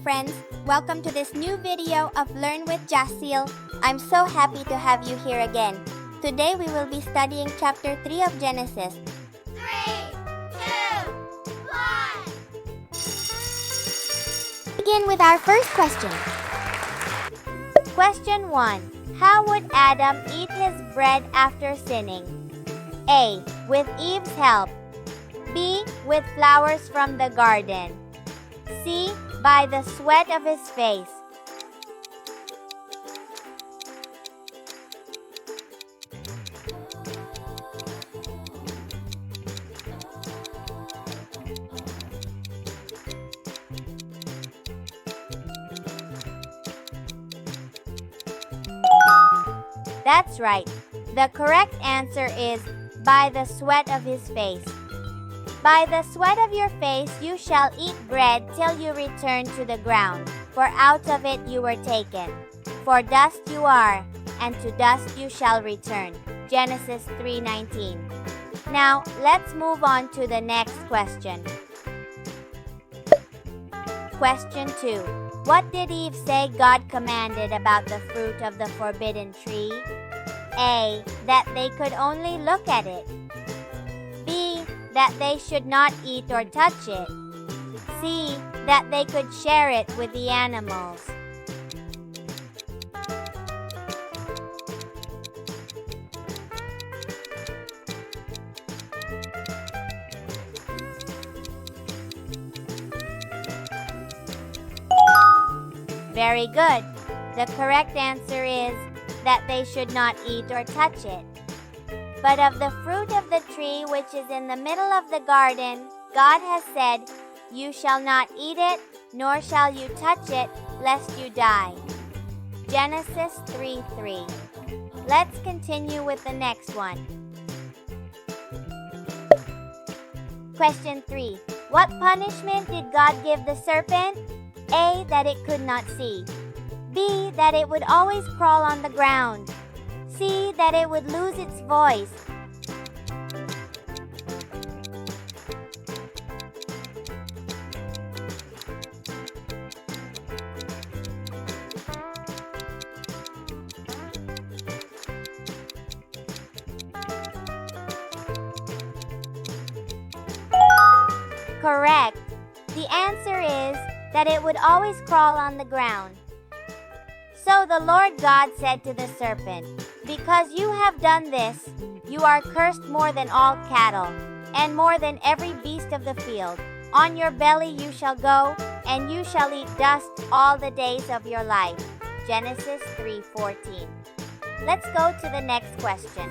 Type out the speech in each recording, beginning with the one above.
friends, welcome to this new video of Learn with Jassiel. I'm so happy to have you here again. Today we will be studying chapter 3 of Genesis. 3, 2, 1. Begin with our first question. Question 1. How would Adam eat his bread after sinning? A. With Eve's help. B. With flowers from the garden. C. By the sweat of his face. That's right. The correct answer is by the sweat of his face. By the sweat of your face you shall eat bread till you return to the ground, for out of it you were taken. For dust you are, and to dust you shall return. Genesis 3:19. Now, let's move on to the next question. Question 2. What did Eve say God commanded about the fruit of the forbidden tree? A. That they could only look at it. B. That they should not eat or touch it. C. That they could share it with the animals. Very good. The correct answer is that they should not eat or touch it. But of the fruit of the tree which is in the middle of the garden, God has said, You shall not eat it, nor shall you touch it, lest you die. Genesis 3:3. Let's continue with the next one. Question 3. What punishment did God give the serpent? A. That it could not see. B. That it would always crawl on the ground. C. That it would lose its voice. Correct. The answer is that it would always crawl on the ground. So the Lord God said to the serpent, Because you have done this, you are cursed more than all cattle, and more than every beast of the field. On your belly you shall go, and you shall eat dust all the days of your life. Genesis 3:14. Let's go to the next question.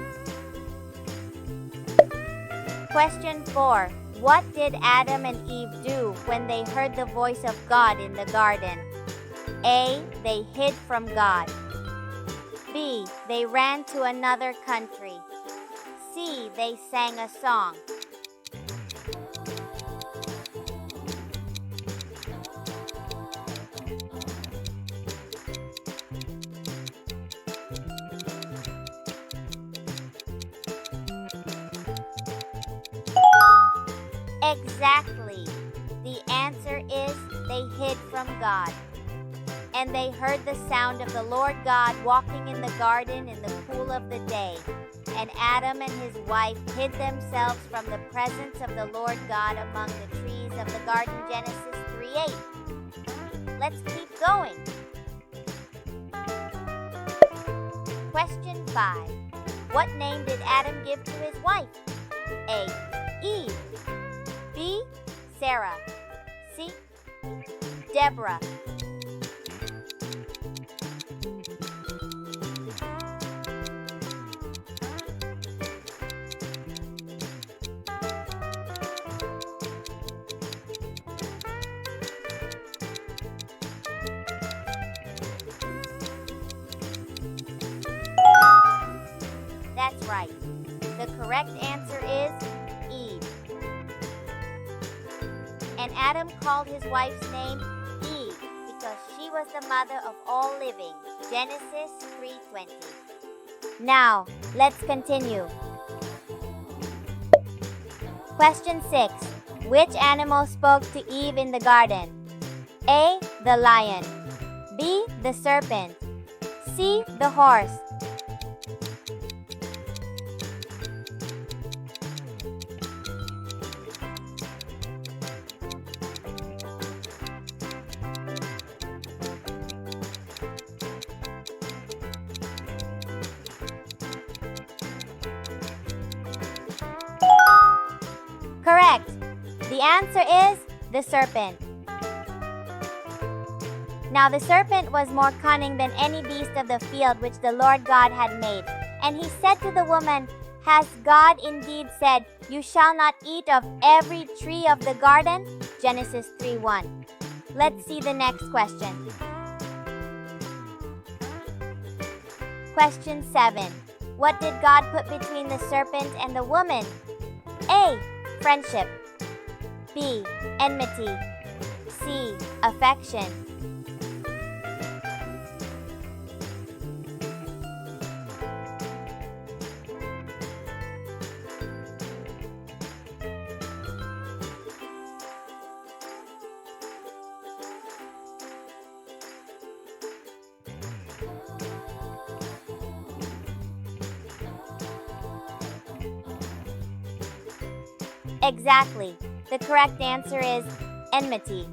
Question 4. What did Adam and Eve do when they heard the voice of God in the garden? A. They hid from God. B. They ran to another country. C. They sang a song. Exactly. The answer is they hid from God. And they heard the sound of the Lord God walking in the garden in the cool of the day. And Adam and his wife hid themselves from the presence of the Lord God among the trees of the garden. Genesis 3:8. Let's keep going. Question 5. What name did Adam give to his wife? A. Eve. B. Sarah. C. Deborah. That's right. The correct answer is Eve. And Adam called his wife's name Eve because she was the mother of all living. Genesis 3:20. Now, let's continue. Question 6. Which animal spoke to Eve in the garden? A. the lion. B, the serpent. C, the horse. Correct. The answer is the serpent. Now the serpent was more cunning than any beast of the field which the Lord God had made. And he said to the woman, Has God indeed said, You shall not eat of every tree of the garden? Genesis 3:1. Let's see the next question. Question 7. What did God put between the serpent and the woman? A, friendship. B, enmity. C, affection. Exactly. The correct answer is enmity.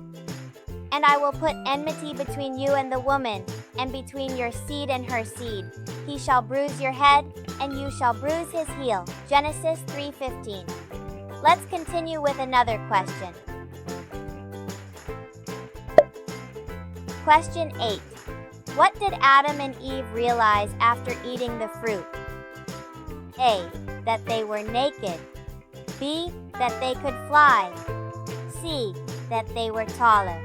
And I will put enmity between you and the woman, and between your seed and her seed. He shall bruise your head, and you shall bruise his heel. Genesis 3:15. Let's continue with another question. Question 8. What did Adam and Eve realize after eating the fruit? A, that they were naked. B, that they could fly. C, that they were taller.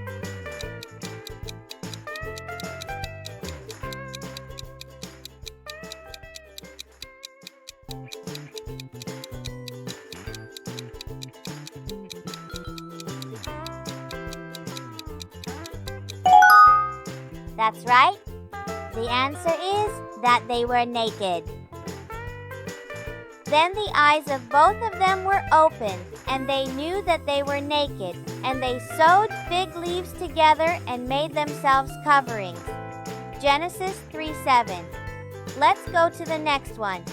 That's right. The answer is that they were naked. Then the eyes of both of them were opened, and they knew that they were naked, and they sewed fig leaves together and made themselves coverings. Genesis 3:7. Let's go to the next one.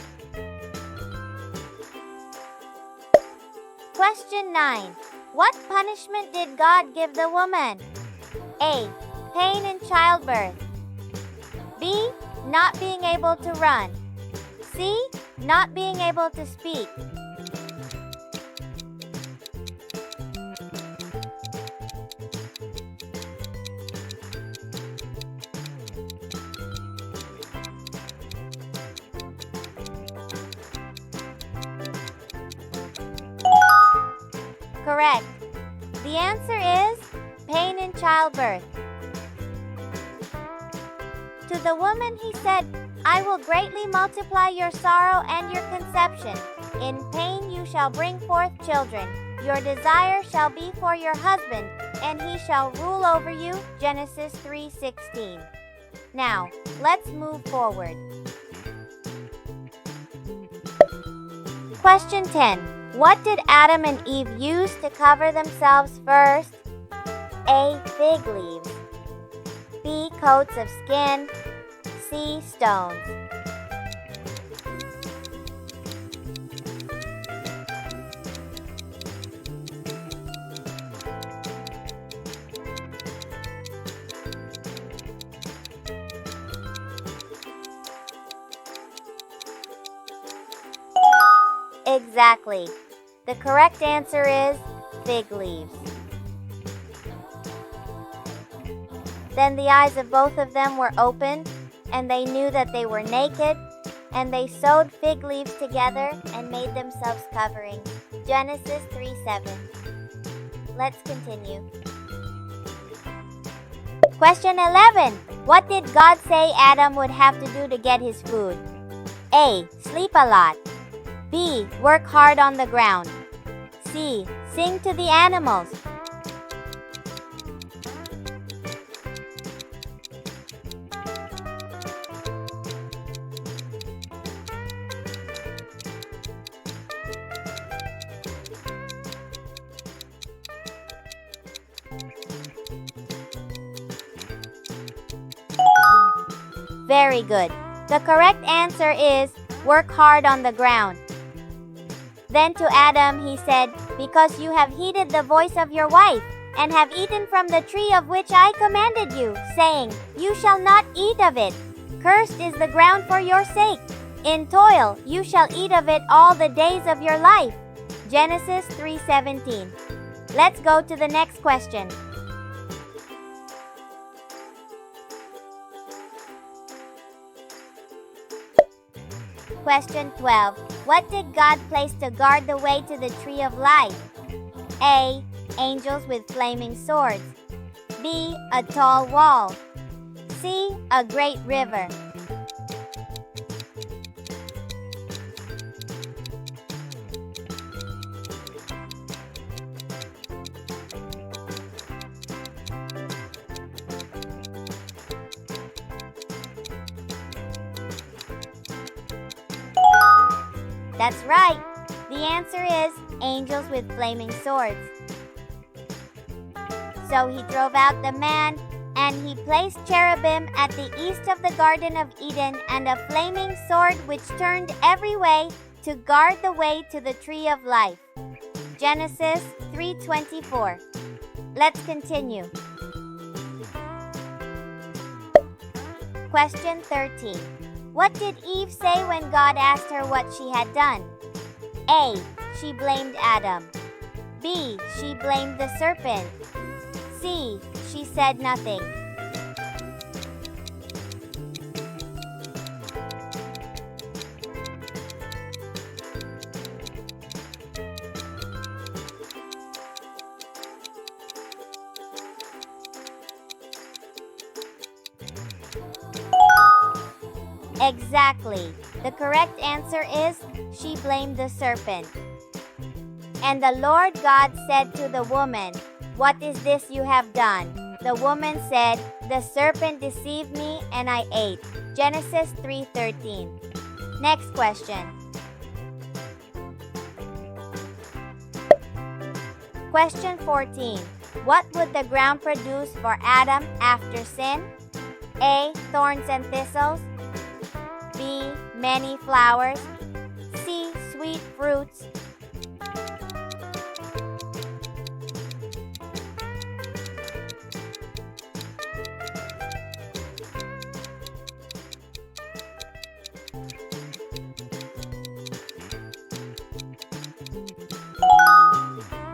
Question 9. What punishment did God give the woman? A, pain in childbirth. B, not being able to run. C, not being able to speak. Correct. The answer is pain in childbirth. To the woman he said, I will greatly multiply your sorrow and your conception. In pain you shall bring forth children. Your desire shall be for your husband, and he shall rule over you. Genesis 3:16. Now, let's move forward. Question 10. What did Adam and Eve use to cover themselves first? A, fig leaves. B, coats of skin. C, stones. Exactly. The correct answer is fig leaves. Then the eyes of both of them were opened, and they knew that they were naked, and they sewed fig leaves together and made themselves coverings. Genesis 3:7. Let's continue. Question 11. What did God say Adam would have to do to get his food? A, sleep a lot. B, work hard on the ground. C, sing to the animals. Very good. The correct answer is work hard on the ground. Then to Adam he said, because you have heeded the voice of your wife, and have eaten from the tree of which I commanded you, saying, you shall not eat of it. Cursed is the ground for your sake. In toil you shall eat of it all the days of your life. Genesis 3:17. Let's go to the next question. Question 12. What did God place to guard the way to the tree of life? A. Angels with flaming swords. B. A tall wall. C. A great river. That's right. The answer is angels with flaming swords. So he drove out the man, and he placed cherubim at the east of the Garden of Eden, and a flaming sword which turned every way to guard the way to the tree of life. Genesis 3:24. Let's continue. Question 13. What did Eve say when God asked her what she had done? A. She blamed Adam. B. She blamed the serpent. C. She said nothing. Exactly. The correct answer is she blamed the serpent. And the Lord God said to the woman, what is this you have done? The woman said, the serpent deceived me and I ate. Genesis 3:13. Next question. Question 14. What would the ground produce for Adam after sin? A. Thorns and thistles. B. Many flowers. C. Sweet fruits.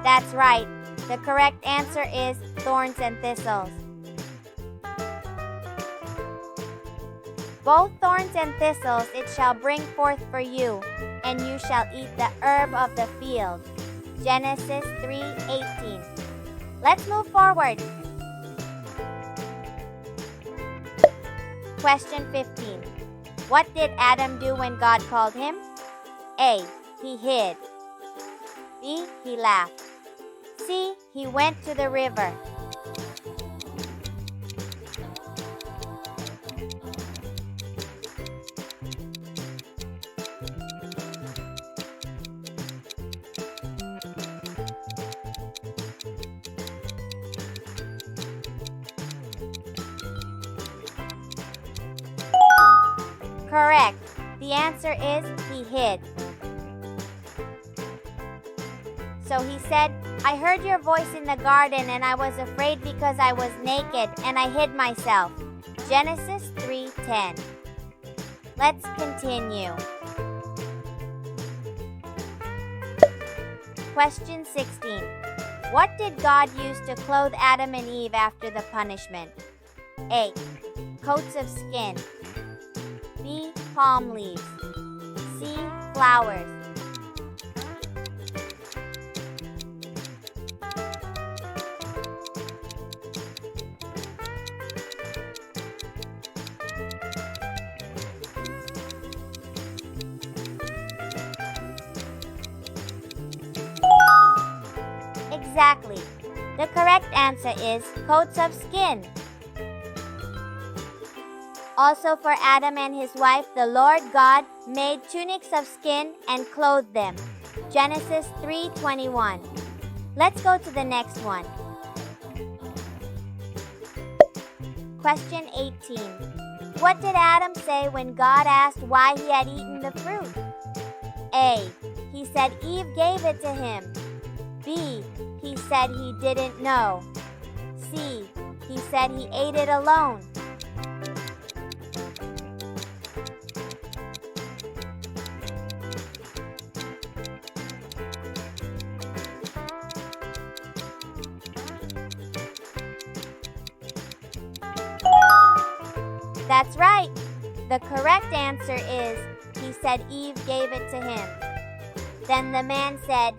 That's right. The correct answer is thorns and thistles. Both thorns and thistles it shall bring forth for you, and you shall eat the herb of the field. Genesis 3:18. Let's move forward. Question 15. What did Adam do when God called him? A. He hid. B. He laughed. C. He went to the river. Correct. The answer is he hid. So he said, I heard your voice in the garden and I was afraid because I was naked and I hid myself. Genesis 3:10. Let's continue. Question 16. What did God use to clothe Adam and Eve after the punishment? A. Coats of skin. B. Palm leaves. C. Flowers. Exactly. The correct answer is coats of skin. Also for Adam and his wife, the Lord God made tunics of skin and clothed them. Genesis 3:21. Let's go to the next one. Question 18. What did Adam say when God asked why he had eaten the fruit? A. He said Eve gave it to him. B. He said he didn't know. C. He said he ate it alone. That's right. The correct answer is, he said Eve gave it to him. Then the man said,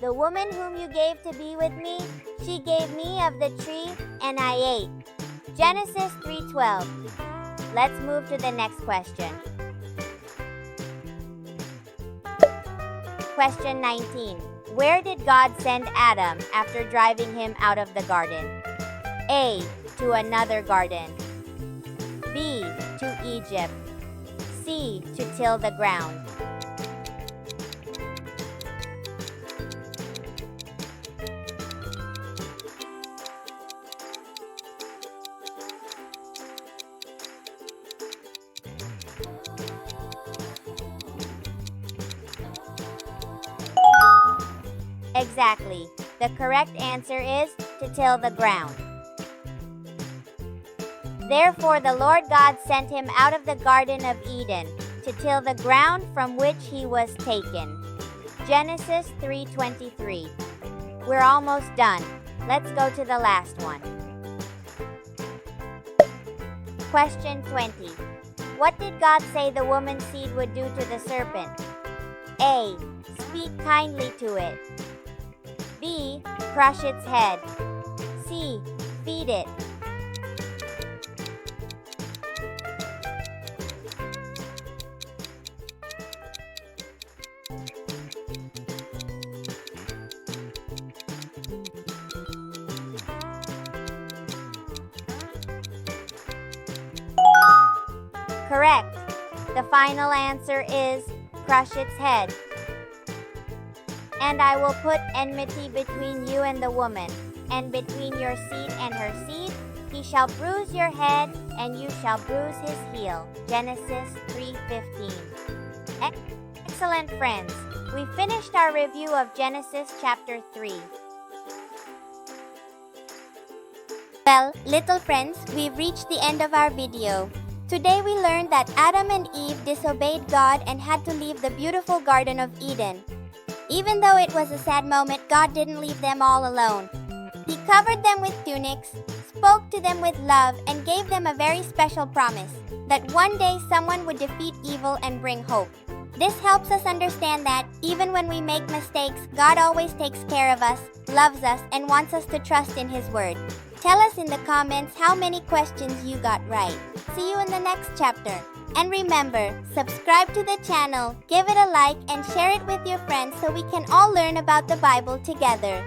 the woman whom you gave to be with me, she gave me of the tree, and I ate. Genesis 3:12. Let's move to the next question. Question 19. Where did God send Adam after driving him out of the garden? A. To another garden. B. To Egypt. C. To till the ground. Exactly. The correct answer is to till the ground. Therefore the Lord God sent him out of the Garden of Eden to till the ground from which he was taken. Genesis 3:23. We're almost done. Let's go to the last one. Question 20. What did God say the woman's seed would do to the serpent? A. Speak kindly to it. B. Crush its head. C. Feed it. Correct. The final answer is crush its head. And I will put enmity between you and the woman, and between your seed and her seed. He shall bruise your head, and you shall bruise his heel. Genesis 3:15. Excellent, friends. We finished our review of Genesis chapter 3. Well, little friends, we've reached the end of our video. Today we learned that Adam and Eve disobeyed God and had to leave the beautiful Garden of Eden. Even though it was a sad moment, God didn't leave them all alone. He covered them with tunics, spoke to them with love, and gave them a very special promise that one day someone would defeat evil and bring hope. This helps us understand that even when we make mistakes, God always takes care of us, loves us, and wants us to trust in His Word. Tell us in the comments how many questions you got right. See you in the next chapter. And remember, subscribe to the channel, give it a like, and share it with your friends so we can all learn about the Bible together.